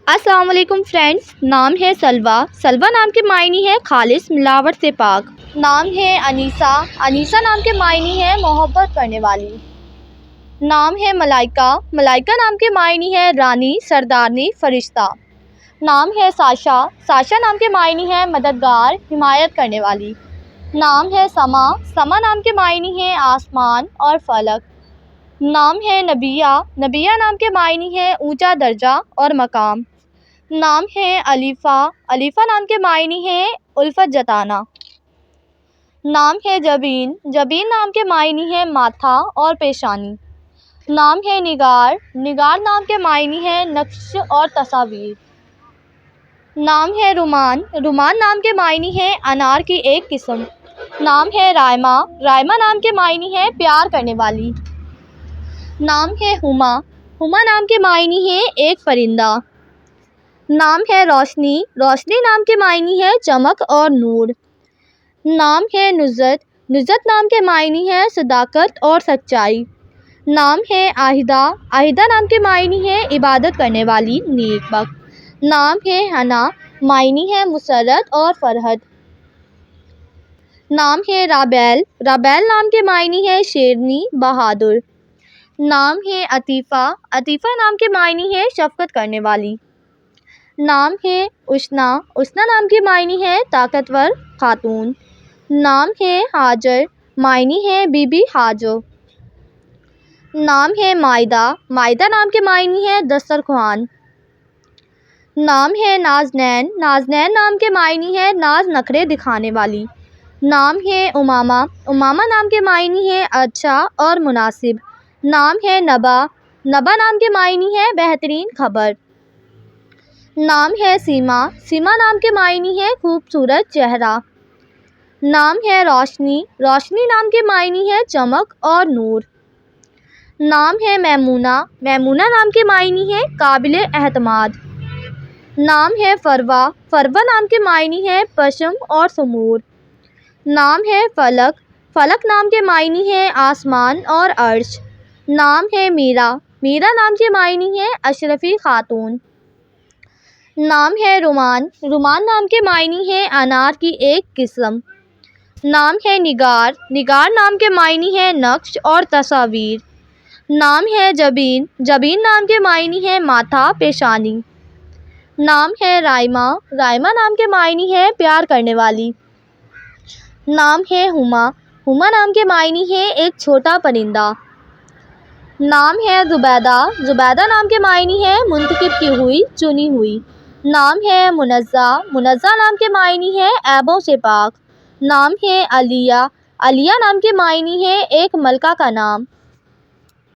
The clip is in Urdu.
السلام علیکم فرینڈز، نام ہے سلویٰ۔ سلویٰ نام کے معنی ہے خالص، ملاوٹ سے پاک۔ نام ہے انیسہ۔ انیسہ نام کے معنی ہے محبت کرنے والی۔ نام ہے ملائکہ۔ ملائکہ نام کے معنی ہے رانی، سردارنی، فرشتہ۔ نام ہے ساشا۔ ساشا نام کے معنی ہے مددگار، حمایت کرنے والی۔ نام ہے سما۔ سما نام کے معنی ہے آسمان اور فلک۔ نام ہے نبیہ۔ نبیہ نام کے معنی ہے اونچا درجہ اور مقام۔ نام ہے علیفہ۔ علیفہ نام کے معنی ہے الفت جتانا۔ نام ہے جبین۔ جبین نام کے معنی ہے ماتھا اور پیشانی۔ نام ہے نگار۔ نگار نام کے معنی ہے نقش اور تصاویر۔ نام ہے رومان۔ رومان نام کے معنی ہے انار کی ایک قسم۔ نام ہے رائمہ۔ رائمہ نام کے معنی ہے پیار کرنے والی۔ نام ہے ہما۔ ہما نام کے معنی ہے ایک پرندہ۔ نام ہے روشنی۔ روشنی نام کے معنی ہے چمک اور نور۔ نام ہے نزہت۔ نزہت نام کے معنی ہے صداقت اور سچائی۔ نام ہے آہدہ۔ آہدہ نام کے معنی ہے عبادت کرنے والی، نیک بخت۔ نام ہے ہنا۔ معنی ہے مسرت اور فرحت۔ نام ہے رابیل۔ رابیل نام کے معنی ہے شیرنی، بہادر۔ نام ہے عطیفہ۔ عطیفہ نام کے معنی ہے شفقت کرنے والی۔ نام ہے اشنا۔ اشنا نام کے معنی ہے طاقتور خاتون۔ نام ہے ہاجر۔ معنی ہے بی بی ہاجر۔ نام ہے مائدہ۔ مائدہ نام کے معنی ہے دسترخوان۔ نام ہے نازنین۔ نازنین نام کے معنی ہے ناز نخرے دکھانے والی۔ نام ہے امامہ۔ امامہ نام کے معنی ہے اچھا اور مناسب۔ نام ہے نبا۔ نبا نام کے معنی ہے بہترین خبر۔ نام ہے سیما۔ سیما نام کے معنی ہے خوبصورت چہرہ۔ نام ہے روشنی۔ روشنی نام کے معنی ہے چمک اور نور۔ نام ہے میمونہ۔ میمونہ نام کے معنی ہے قابل اعتماد۔ نام ہے فروہ۔ فروہ نام کے معنی ہے پشم اور سمور۔ نام ہے فلک۔ فلک نام کے معنی ہے آسمان اور عرش۔ نام ہے میرا۔ میرا نام کے معنی ہے اشرفی خاتون۔ نام ہے رومان۔ رومان نام کے معنی ہے انار کی ایک قسم۔ نام ہے نگار۔ نگار نام کے معنی ہے نقش اور تصاویر۔ نام ہے جبین۔ جبین نام کے معنی ہے ماتھا، پیشانی۔ نام ہے رائمہ۔ رائمہ نام کے معنی ہے پیار کرنے والی۔ نام ہے ہما۔ ہما نام کے معنی ہے ایک چھوٹا پرندہ۔ نام ہے زبیدہ۔ زبیدہ نام کے معنی ہے منتخب کی ہوئی، چنی ہوئی۔ نام ہے منزہ۔ منزہ نام کے معنی ہے عیبوں سے پاک۔ نام ہے علیہ۔ علیہ نام کے معنی ہے ایک ملکہ کا نام۔